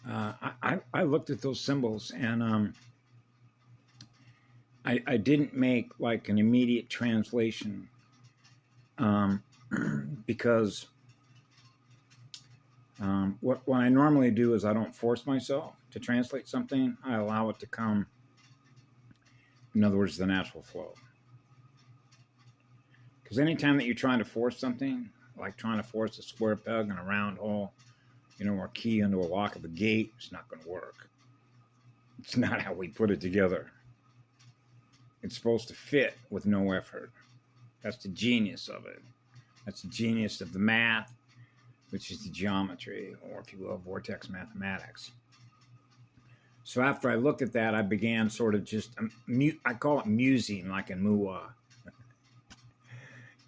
I looked at those symbols and I didn't make like an immediate translation um, because what I normally do is I don't force myself to translate something. I allow it to come, in other words, the natural flow. Because anytime that you're trying to force something, like trying to force a square peg in a round hole, or key into a lock of a gate, it's not going to work. It's not how we put it together. It's supposed to fit with no effort. That's the genius of it. That's the genius of the math, which is the geometry, or if you will, vortex mathematics. So after I looked at that, I began sort of just, I call it musing, like in Muwa.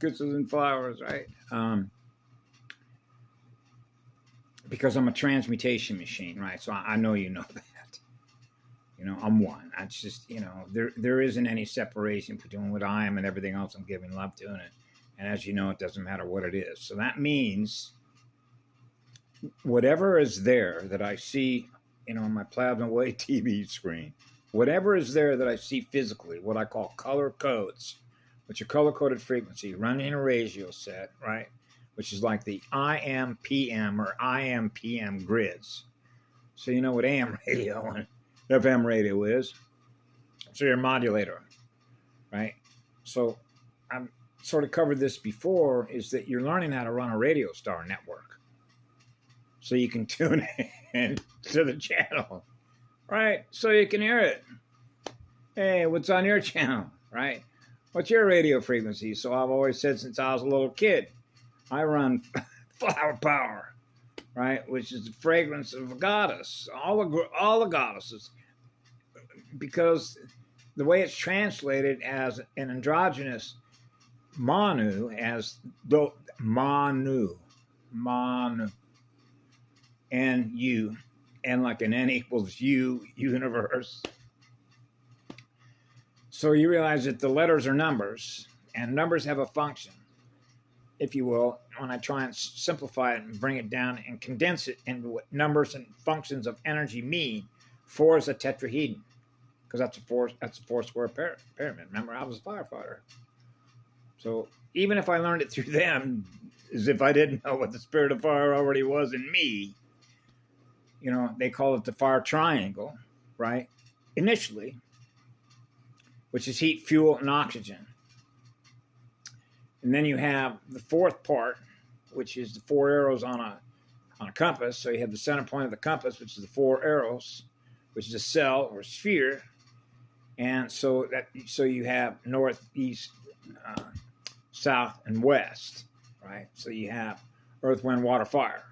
Kisses and flowers, right? Because I'm a transmutation machine, right? So I know you know that. I'm one. It's just, there isn't any separation between what I am and everything else I'm giving love to. And as you know, it doesn't matter what it is. So that means whatever is there that I see, on my Plasma Wave TV screen, whatever is there that I see physically, what I call color codes, which are color-coded frequency, running in a ratio set, right? Which is like the IM PM or IM PM grids. So you know what AM radio and FM radio is. So your modulator, right? So I've sort of covered this before, is that you're learning how to run a radio star network. So you can tune in to the channel, right? So you can hear it. Hey, what's on your channel, right? What's your radio frequency? So I've always said since I was a little kid, I run flower power, right? Which is the fragrance of a goddess, all the goddesses. Because the way it's translated as an androgynous Manu, as the Manu, and you, and like an N equals U universe. So you realize that the letters are numbers, and numbers have a function, if you will, when I try and simplify it and bring it down and condense it into what numbers and functions of energy mean. 4 is a tetrahedron, because that's a four square pyramid. Remember, I was a firefighter. So even if I learned it through them, as if I didn't know what the spirit of fire already was in me, they call it the fire triangle, right? Initially, which is heat, fuel, and oxygen. And then you have the fourth part, which is the 4 arrows on a compass. So you have the center point of the compass, which is the 4 arrows, which is a cell or sphere. And so you have north, east, south, and west, right? So you have earth, wind, water, fire,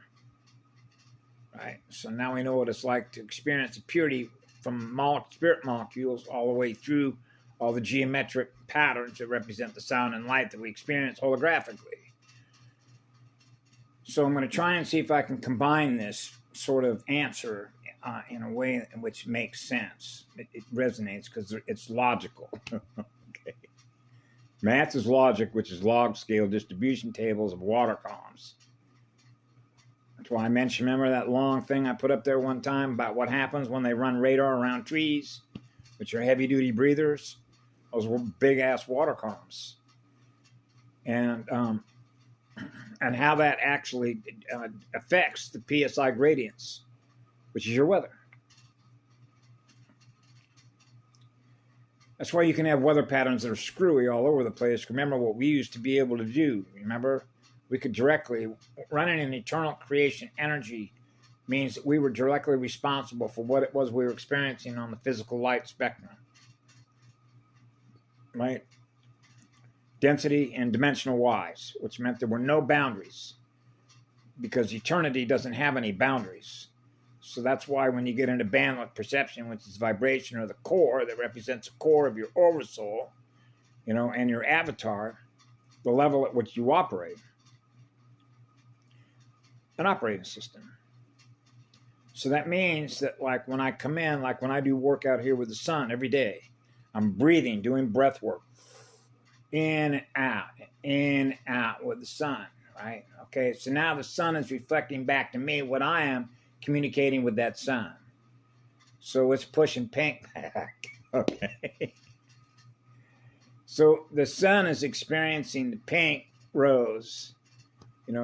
right? So now we know what it's like to experience the purity from spirit molecules all the way through all the geometric patterns that represent the sound and light that we experience holographically. So I'm going to try and see if I can combine this sort of answer in a way in which makes sense. It resonates because it's logical. Okay. Math is logic, which is log scale distribution tables of water columns. That's why I mentioned, remember that long thing I put up there one time about what happens when they run radar around trees, which are heavy-duty breathers? Those were big-ass water columns. And how that actually affects the PSI gradients, which is your weather. That's why you can have weather patterns that are screwy all over the place. Remember what we used to be able to do. Remember? We could directly, running an eternal creation energy means that we were directly responsible for what it was we were experiencing on the physical light spectrum. Right? Density and dimensional wise, which meant there were no boundaries, because eternity doesn't have any boundaries. So that's why when you get into bandwidth perception, which is vibration or the core that represents the core of your oversoul, and your avatar, the level at which you operate, an operating system. So that means that, like when I come in, like when I do work out here with the sun every day, I'm breathing, doing breath work, in and out with the sun, right? Okay, so now the sun is reflecting back to me what I am communicating with that sun. So it's pushing pink back. Okay. So the sun is experiencing the pink rose,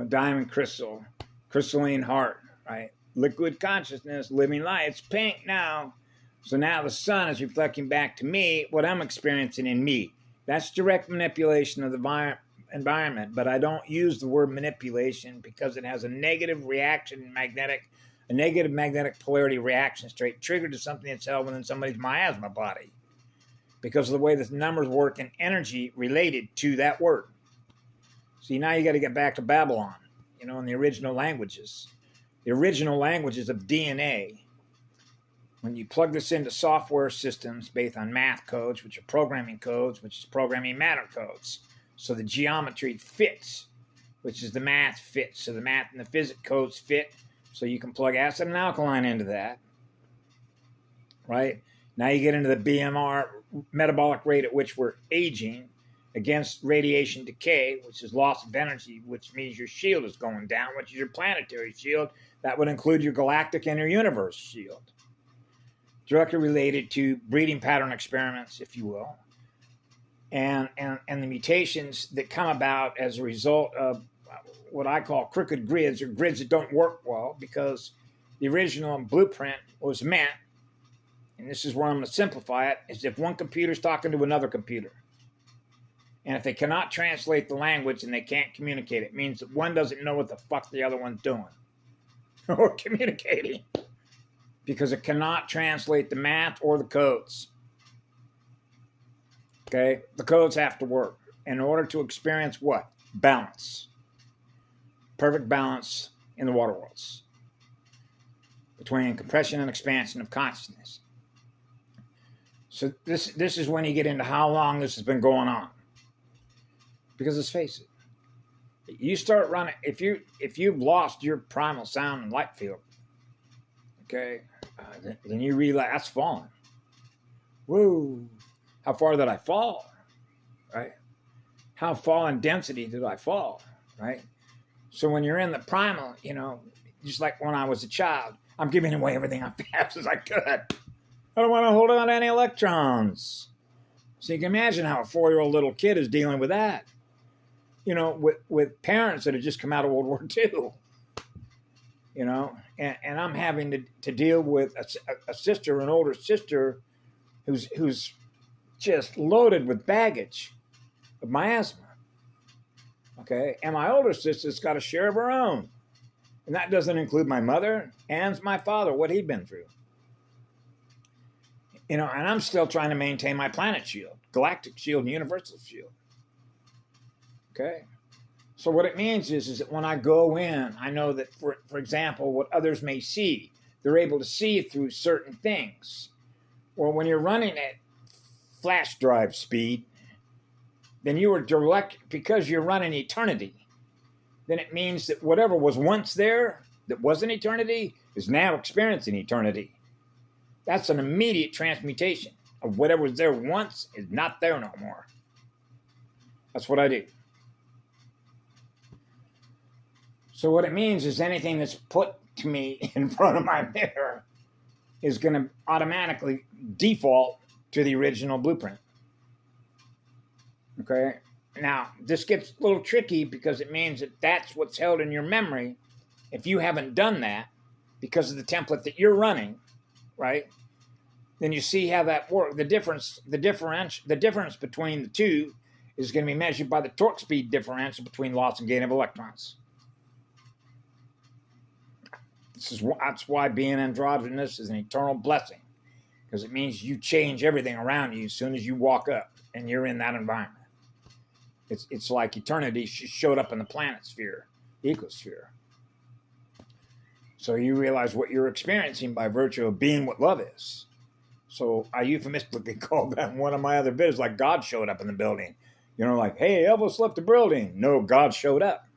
diamond crystal, crystalline heart, right? Liquid consciousness, living light. It's pink now. So now the sun is reflecting back to me what I'm experiencing in me. That's direct manipulation of the environment, but I don't use the word manipulation because it has a negative reaction, a negative magnetic polarity reaction state triggered to something that's held within somebody's miasma body because of the way the numbers work and energy related to that word. See, now you got to get back to Babylon, in the original languages. The original languages of DNA, when you plug this into software systems based on math codes, which are programming codes, which is programming matter codes. So the geometry fits, which is the math fits. So the math and the physics codes fit. So you can plug acid and alkaline into that, right? Now you get into the BMR, metabolic rate at which we're aging, against radiation decay, which is loss of energy, which means your shield is going down, which is your planetary shield. That would include your galactic and your universe shield. Directly related to breeding pattern experiments, if you will, and the mutations that come about as a result of what I call crooked grids, or grids that don't work well, because the original blueprint was meant, and this is where I'm going to simplify it, is if one computer's talking to another computer. And if they cannot translate the language and they can't communicate, it means that one doesn't know what the fuck the other one's doing or communicating, because it cannot translate the math or the codes. Okay? The codes have to work in order to experience what? Balance. Perfect balance in the water worlds between compression and expansion of consciousness. So this is when you get into how long this has been going on. Because let's face it, you start running, if you've lost your primal sound and light field, okay, then you realize that's falling. Whoa, how far did I fall, right? How far in density did I fall, right? So when you're in the primal, just like when I was a child, I'm giving away everything as fast as I could. I don't want to hold on to any electrons. So you can imagine how a 4-year-old little kid is dealing with that. With parents that have just come out of World War II, and I'm having to deal with a sister, an older sister, who's just loaded with baggage of miasma. Okay, and my older sister's got a share of her own, and that doesn't include my mother and my father, what he'd been through. And I'm still trying to maintain my planet shield, galactic shield, and universal shield. Okay, so what it means is that when I go in, I know that, for example, what others may see, they're able to see through certain things. Well, when you're running at flash drive speed, then you are direct, because you're running eternity, then it means that whatever was once there, that wasn't eternity, is now experiencing eternity. That's an immediate transmutation of whatever was there once is not there no more. That's what I do. So what it means is anything that's put to me in front of my mirror is going to automatically default to the original blueprint. Okay? Now, this gets a little tricky because it means that that's what's held in your memory. If you haven't done that because of the template that you're running, right? Then you see how that works. The difference between the two is going to be measured by the torque speed differential between loss and gain of electrons. That's why being androgynous is an eternal blessing, because it means you change everything around you as soon as you walk up and you're in that environment. It's like eternity showed up in the planet sphere, ecosphere. So you realize what you're experiencing by virtue of being what love is. So I euphemistically call that one of my other videos, like God showed up in the building. Like, hey, Elvis left the building. No, God showed up.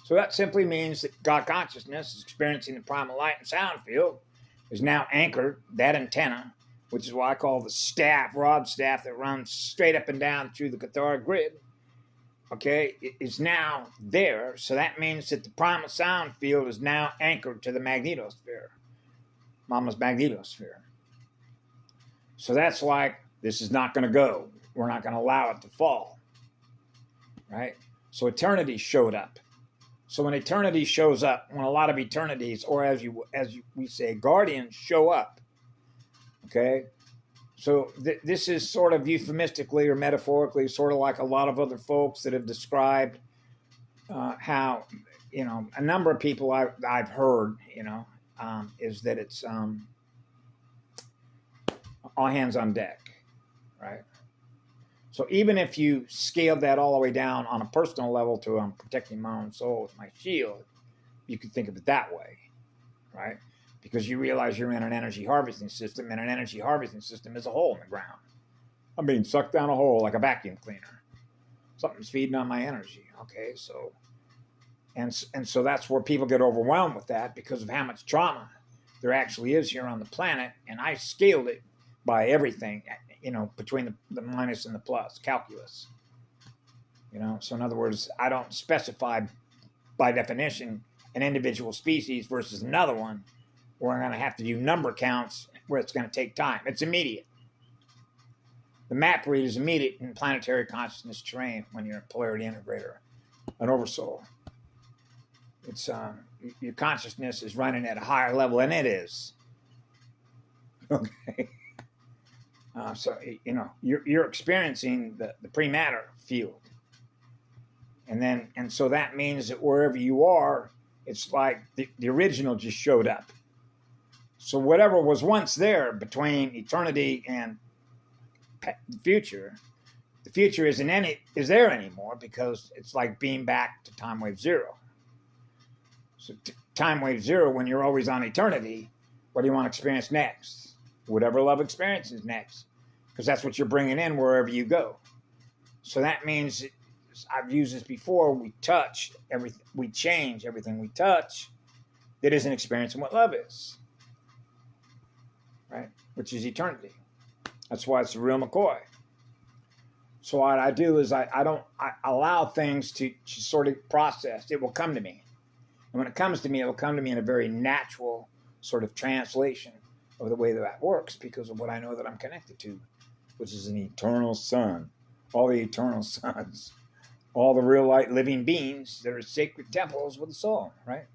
So that simply means that God consciousness is experiencing the primal light and sound field, is now anchored, that antenna, which is what I call the rod staff that runs straight up and down through the cathodic grid, okay, is now there. So that means that the primal sound field is now anchored to the magnetosphere, Mama's magnetosphere. So that's like, this is not going to go. We're not going to allow it to fall, right? So eternity showed up. So when eternity shows up, when a lot of eternities, or as we say, guardians show up, okay? So this is sort of euphemistically or metaphorically, sort of like a lot of other folks that have described how, you know, a number of people I've heard, you know, is that it's all hands on deck, right? So even if you scaled that all the way down on a personal level to I'm protecting my own soul with my shield, you could think of it that way, right? Because you realize you're in an energy harvesting system, and an energy harvesting system is a hole in the ground. I'm being sucked down a hole like a vacuum cleaner. Something's feeding on my energy, okay? So, and so that's where people get overwhelmed with that because of how much trauma there actually is here on the planet, and I scaled it by everything, you know, between the minus and the plus, calculus. You know, so in other words, I don't specify by definition an individual species versus another one, where I'm going to have to do number counts where it's going to take time. It's immediate. The map read is immediate in planetary consciousness terrain when you're a polarity integrator, an oversoul. It's your consciousness is running at a higher level, and it is. Okay. So you know you're experiencing the pre-matter field, and so that means that wherever you are, it's like the original just showed up. So whatever was once there between eternity and the future is there anymore because it's like being back to time wave zero. So time wave zero, when you're always on eternity, what do you want to experience next? Whatever love experience is next, because that's what you're bringing in wherever you go. So that means, I've used this before, we touch everything, we change everything we touch that isn't experiencing what love is, right? Which is eternity. That's why it's the real McCoy. So what I do is I allow things to sort of process. It will come to me. And when it comes to me, it will come to me in a very natural sort of translation of the way that works, because of what I know that I'm connected to, which is an eternal sun, all the eternal suns, all the real light living beings that are sacred temples with a soul, right?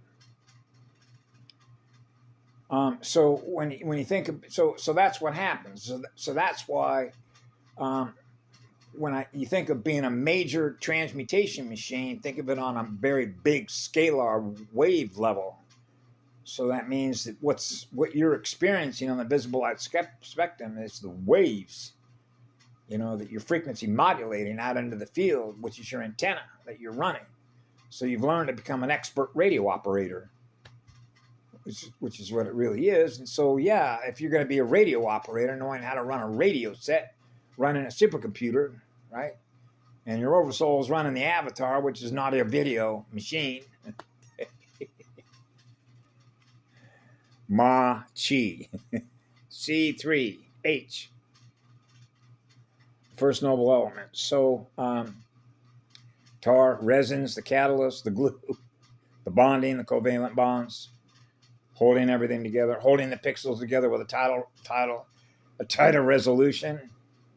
So when you think of, so that's what happens. So that's why when you think of being a major transmutation machine, think of it on a very big scalar wave level. So that means that what you're experiencing on the visible light spectrum is the waves, you know, that you're frequency modulating out into the field, which is your antenna that you're running. So you've learned to become an expert radio operator, which is what it really is. And so, yeah, if you're going to be a radio operator, knowing how to run a radio set, running a supercomputer, right? And your oversoul is running the avatar, which is not a video machine. Ma Chi, C3H, first noble element. So, tar, resins, the catalyst, the glue, the bonding, the covalent bonds, holding everything together, holding the pixels together with a tighter resolution,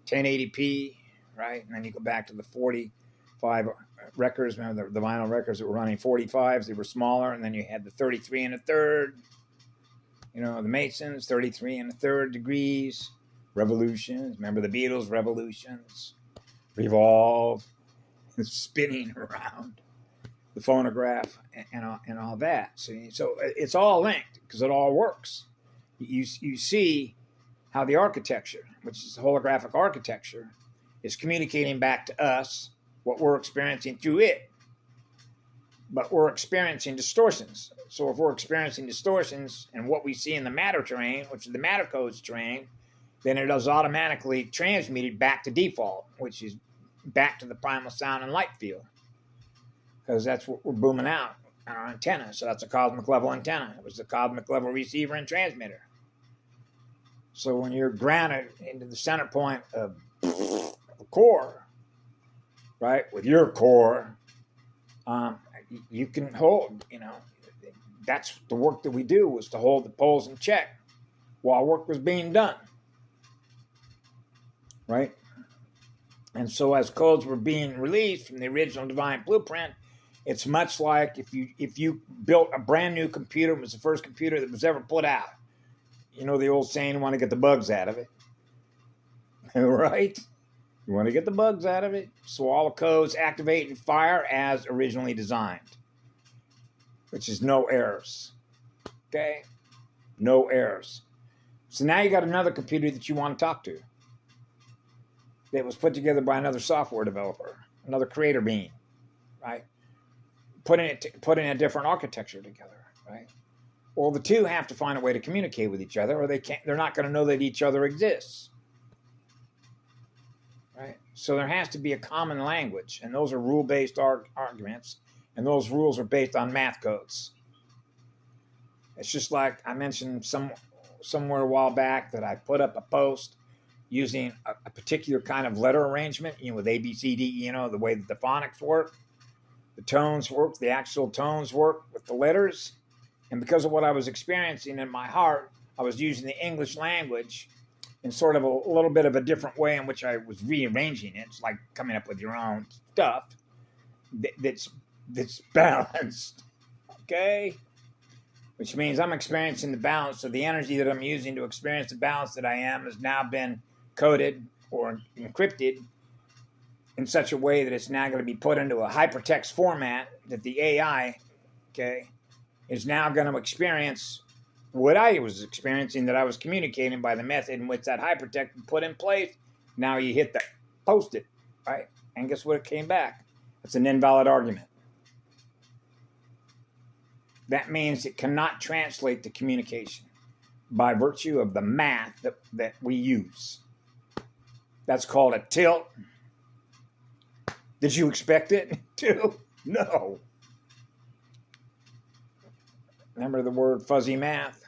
1080p, right? And then you go back to the 45 records. Remember the vinyl records that were running 45s, they were smaller, and then you had the 33 1/3. You know, the Masons, 33 1/3 degrees, revolutions. Remember the Beatles, revolutions, revolve, spinning around, the phonograph, and all that. So it's all linked because it all works. You see how the architecture, which is the holographic architecture, is communicating back to us what we're experiencing through it. But we're experiencing distortions. So if we're experiencing distortions and what we see in the matter terrain, which is the matter codes terrain, then it is automatically transmuted back to default, which is back to the primal sound and light field. Because that's what we're booming out on our antenna. So that's a cosmic level antenna. It was the cosmic level receiver and transmitter. So when you're grounded into the center point of the core, right, with your core, you can hold, that's the work that we do, was to hold the poles in check while work was being done, right? And so as codes were being released from the original divine blueprint, it's much like if you built a brand new computer, it was the first computer that was ever put out. You know the old saying, you want to get the bugs out of it, right? You want to get the bugs out of it, so all the codes activate and fire as originally designed, which is no errors, okay? No errors. So now you got another computer that you want to talk to that was put together by another software developer, another creator being, right? Putting a different architecture together, right? Well, the two have to find a way to communicate with each other, or they're not going to know that each other exists, right? So there has to be a common language, and those are rule-based arguments, and those rules are based on math codes. It's just like I mentioned somewhere a while back that I put up a post using a particular kind of letter arrangement, with A, B, C, D, the way that the phonics work, the tones work, the actual tones work with the letters. And because of what I was experiencing in my heart, I was using the English language in sort of a little bit of a different way in which I was rearranging it. It's like coming up with your own stuff that's balanced, okay? Which means I'm experiencing the balance. So the energy that I'm using to experience the balance that I am has now been coded or encrypted in such a way that it's now going to be put into a hypertext format that the AI, okay, is now going to experience what I was experiencing, that I was communicating by the method in which that hypertext was put in place. Now you hit the post it, right? And guess what? It came back. It's an invalid argument. That means it cannot translate the communication by virtue of the math that we use. That's called a tilt. Did you expect it to? No. Remember the word fuzzy math?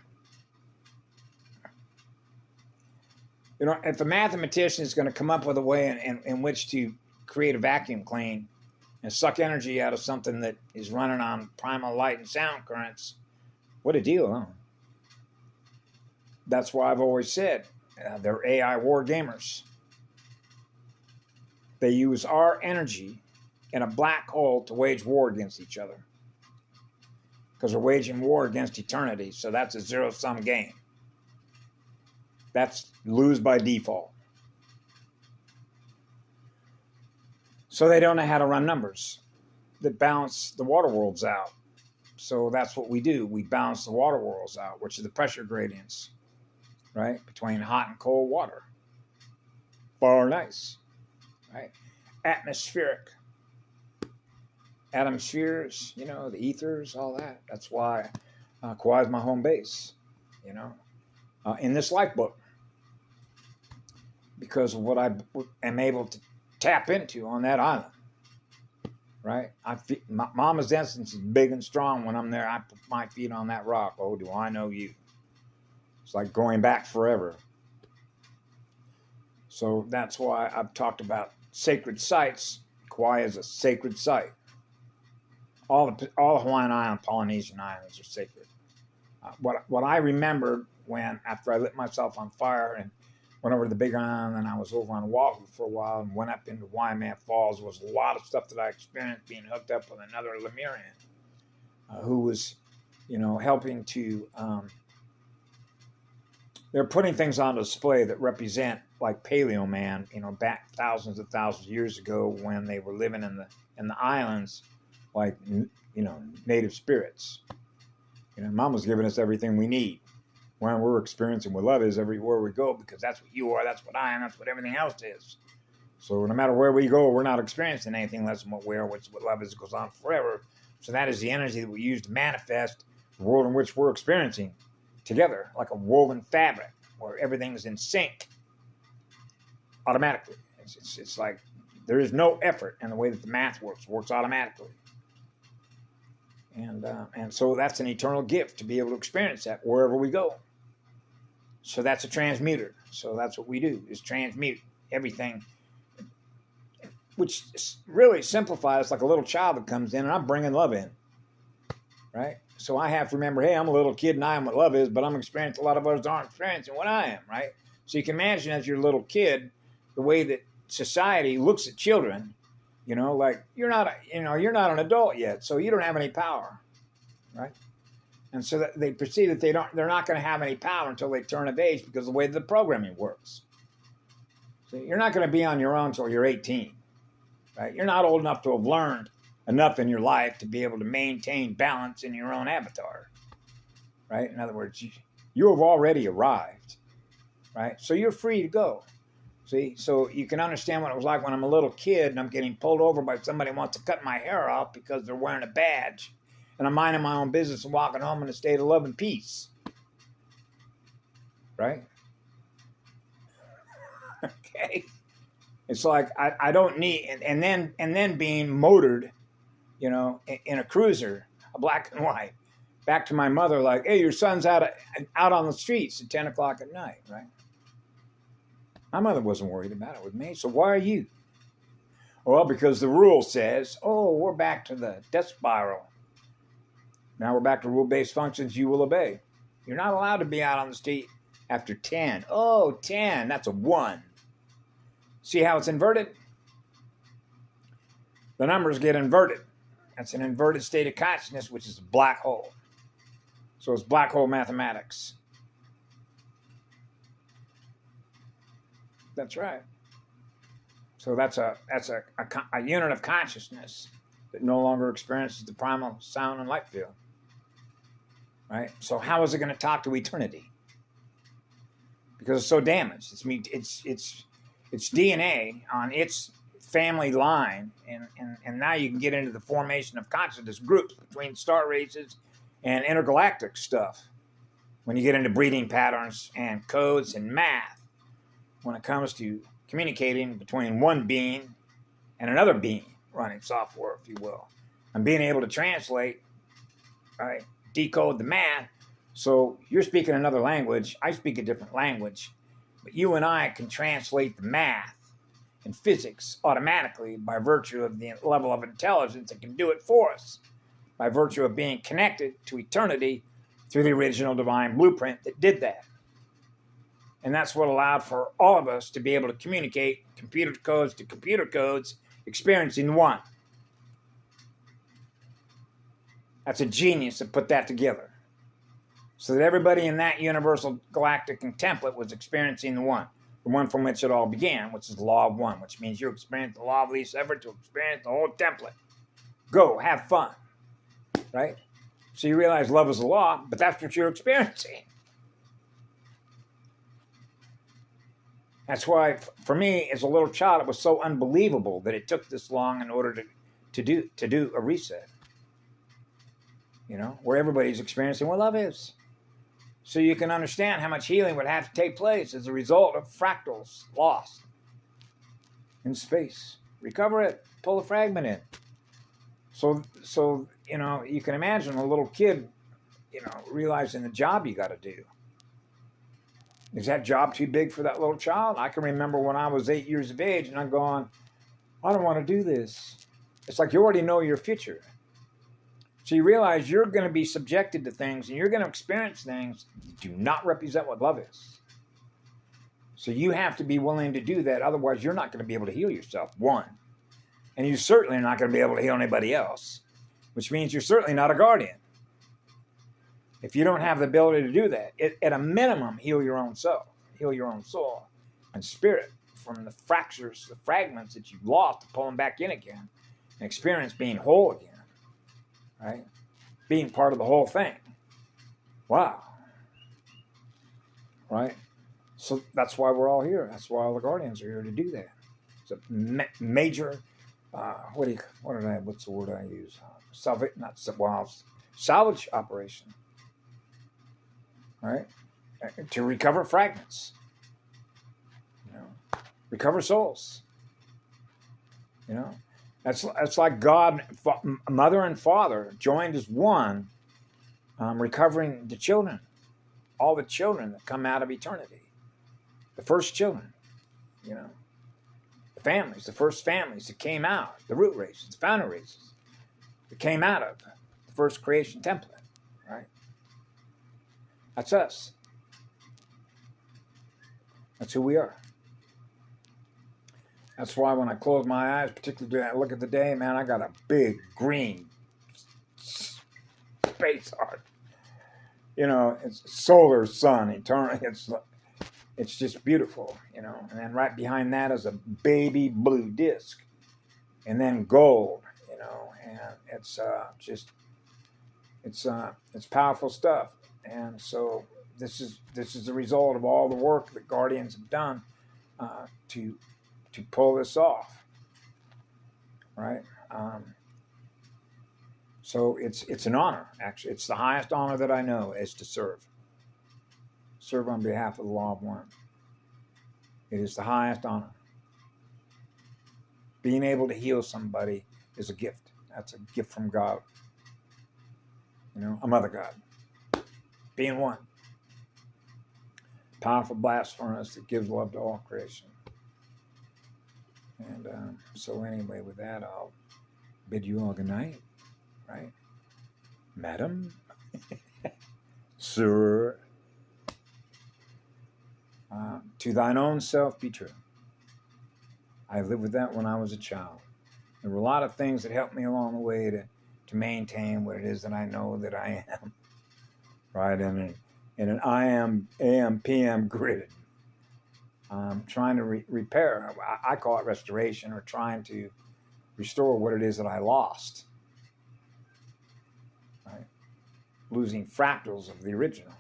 If a mathematician is going to come up with a way in which to create a vacuum clean and suck energy out of something that is running on primal light and sound currents, what a deal, huh? That's why I've always said they're AI war gamers. They use our energy in a black hole to wage war against each other, because we're waging war against eternity. So that's a zero-sum game. That's lose by default. So they don't know how to run numbers that balance the water worlds out. So that's what we do. We balance the water worlds out, which are the pressure gradients, right, between hot and cold water. Far nice, right? Atmospheric. Atomspheres, the ethers, all that. That's why Kauai is my home base, in this life book. Because of what I am able to tap into on that island, right? Mama's essence is big and strong when I'm there. I put my feet on that rock. Oh, do I know you? It's like going back forever. So that's why I've talked about sacred sites. Kauai is a sacred site. All the Hawaiian Islands, Polynesian islands are sacred. What I remembered after I lit myself on fire and went over to the Big Island, and I was over on Oahu for a while and went up into Waimea Falls, was a lot of stuff that I experienced being hooked up with another Lemurian who was, helping to, they're putting things on display that represent like Paleo Man, back thousands of years ago when they were living in the islands, like, native spirits. Mama's giving us everything we need. When we're experiencing what love is everywhere we go, because that's what you are, that's what I am, that's what everything else is. So no matter where we go, we're not experiencing anything less than what we are, which what love is, goes on forever. So that is the energy that we use to manifest the world in which we're experiencing together, like a woven fabric, where everything's in sync automatically. It's like there is no effort in the way that the math works automatically. And so that's an eternal gift to be able to experience that wherever we go. So that's a transmuter. So that's what we do, is transmute everything. which really simplifies like a little child that comes in and I'm bringing love in, right? So I have to remember, hey, I'm a little kid and I am what love is, but I'm experiencing a lot of others aren't experiencing what I am, right? So you can imagine as you're a little kid, the way that society looks at children, you know, like you're not an adult yet, so you don't have any power, right? And so that they perceive that they're not going to have any power until they turn of age because of the way the programming works. So you're not going to be on your own until you're 18, right? You're not old enough to have learned enough in your life to be able to maintain balance in your own avatar, right? In other words, you have already arrived, right? So you're free to go. See, so you can understand what it was like when I'm a little kid and I'm getting pulled over by somebody who wants to cut my hair off because they're wearing a badge, and I'm minding my own business and walking home in a state of love and peace, right? Okay, it's like I don't need, and then being motored, you know, in a cruiser, a black and white, back to my mother, like, hey, your son's out on the streets at 10 o'clock at night, right? My mother wasn't worried about it with me, so why are you? Well, because the rule says, oh, we're back to the death spiral. Now we're back to rule-based functions you will obey. You're not allowed to be out on the street after 10. Oh, 10, that's a 1. See how it's inverted? The numbers get inverted. That's an inverted state of consciousness, which is a black hole. So it's black hole mathematics. That's right. So that's a unit of consciousness that no longer experiences the primal sound and light field. Right? So how is it going to talk to eternity? Because it's so damaged. It's DNA on its family line, and now you can get into the formation of consciousness groups between star races and intergalactic stuff when you get into breeding patterns and codes and math when it comes to communicating between one being and another being, running software, if you will, and being able to translate, right, decode the math. So you're speaking another language, I speak a different language, but you and I can translate the math and physics automatically by virtue of the level of intelligence that can do it for us, by virtue of being connected to eternity through the original divine blueprint that did that. And that's what allowed for all of us to be able to communicate computer codes to computer codes, experiencing one. That's a genius that put that together. So that everybody in that universal galactic and template was experiencing the one from which it all began, which is the law of one, which means you experience the law of least effort to experience the whole template. Go, have fun, right? So you realize love is a law, but that's what you're experiencing. That's why, for me, as a little child, it was so unbelievable that it took this long in order to do a reset. You know, where everybody's experiencing what love is. So you can understand how much healing would have to take place as a result of fractals lost in space. Recover it, pull a fragment in. So you know, you can imagine a little kid, you know, realizing the job you got to do. Is that job too big for that little child? I can remember when I was 8 years of age and I'm going, I don't want to do this. It's like you already know your future. So you realize you're going to be subjected to things and you're going to experience things that do not represent what love is. So you have to be willing to do that. Otherwise, you're not going to be able to heal yourself, one. And you certainly are not going to be able to heal anybody else, which means you're certainly not a guardian. If you don't have the ability to do that, at a minimum, heal your own self, heal your own soul and spirit from the fractures, the fragments that you've lost, to pull them back in again and experience being whole again, right? Being part of the whole thing. Wow. Right? So that's why we're all here. That's why all the guardians are here to do that. It's a major, what's the word I use? Salvage operation. Right? To recover fragments. You know, recover souls. You know, that's like God, mother and father joined as one, recovering the children, all the children that come out of eternity. The first children, you know, The families, the first families that came out, the root races, the founder races, that came out of the first creation template, right? That's us. That's who we are. That's why when I close my eyes, particularly when I look at the day, man, I got a big green space heart. You know, it's solar sun, eternal. It's just beautiful, you know. And then right behind that is a baby blue disc, and then gold, you know. And it's it's powerful stuff. And so this is the result of all the work that Guardians have done to pull this off, right? So it's an honor, actually. It's the highest honor that I know is to serve on behalf of the Law of One. It is the highest honor. Being able to heal somebody is a gift. That's a gift from God. You know, a mother God. Being one. Powerful blast furnace that gives love to all creation. And so anyway, with that, I'll bid you all good night, right? Madam? Sir? To thine own self be true. I lived with that when I was a child. There were a lot of things that helped me along the way to maintain what it is that I know that I am, right? In an I am AM PM grid. Trying to repair. I call it restoration, or trying to restore what it is that I lost. Right? Losing fractals of the original.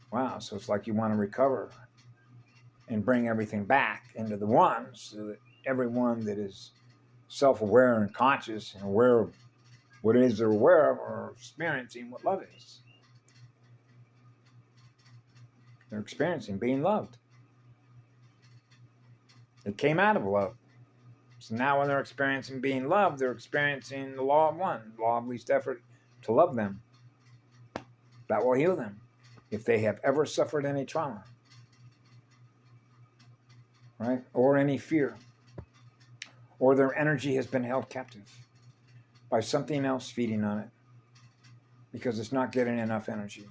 Wow, so it's like you want to recover and bring everything back into the one, so that everyone that is self-aware and conscious and aware of what it is they're aware of are experiencing what love is. They're experiencing being loved. It came out of love. So now when they're experiencing being loved, they're experiencing the law of one, law of least effort to love them. That will heal them if they have ever suffered any trauma, right? Or any fear, or their energy has been held captive by something else feeding on it because it's not getting enough energy.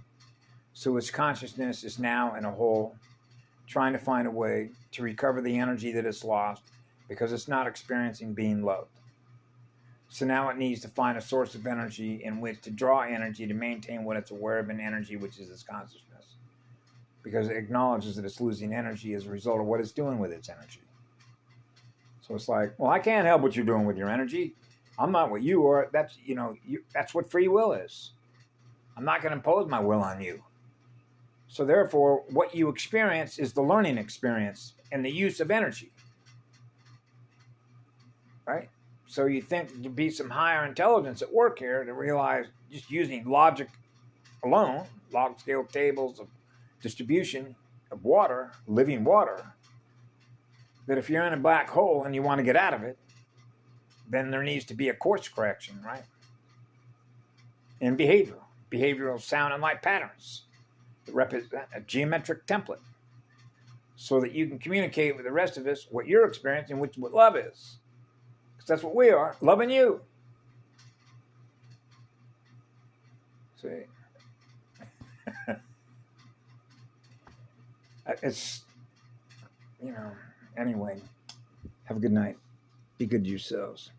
So its consciousness is now in a hole, trying to find a way to recover the energy that it's lost because it's not experiencing being loved. So now it needs to find a source of energy in which to draw energy to maintain what it's aware of in energy, which is its consciousness. Because it acknowledges that it's losing energy as a result of what it's doing with its energy. So it's like, well, I can't help what you're doing with your energy. I'm not what you are. That's, that's what free will is. I'm not going to impose my will on you. So therefore, what you experience is the learning experience and the use of energy. Right? So you think to be some higher intelligence at work here to realize just using logic alone, log scale tables of distribution of water, living water, that if you're in a black hole and you want to get out of it, then there needs to be a course correction, right? In behavioral sound and light patterns that represent a geometric template so that you can communicate with the rest of us what you're experiencing, which is what love is. Because that's what we are, loving you. See? It's, anyway, have a good night. Be good to yourselves.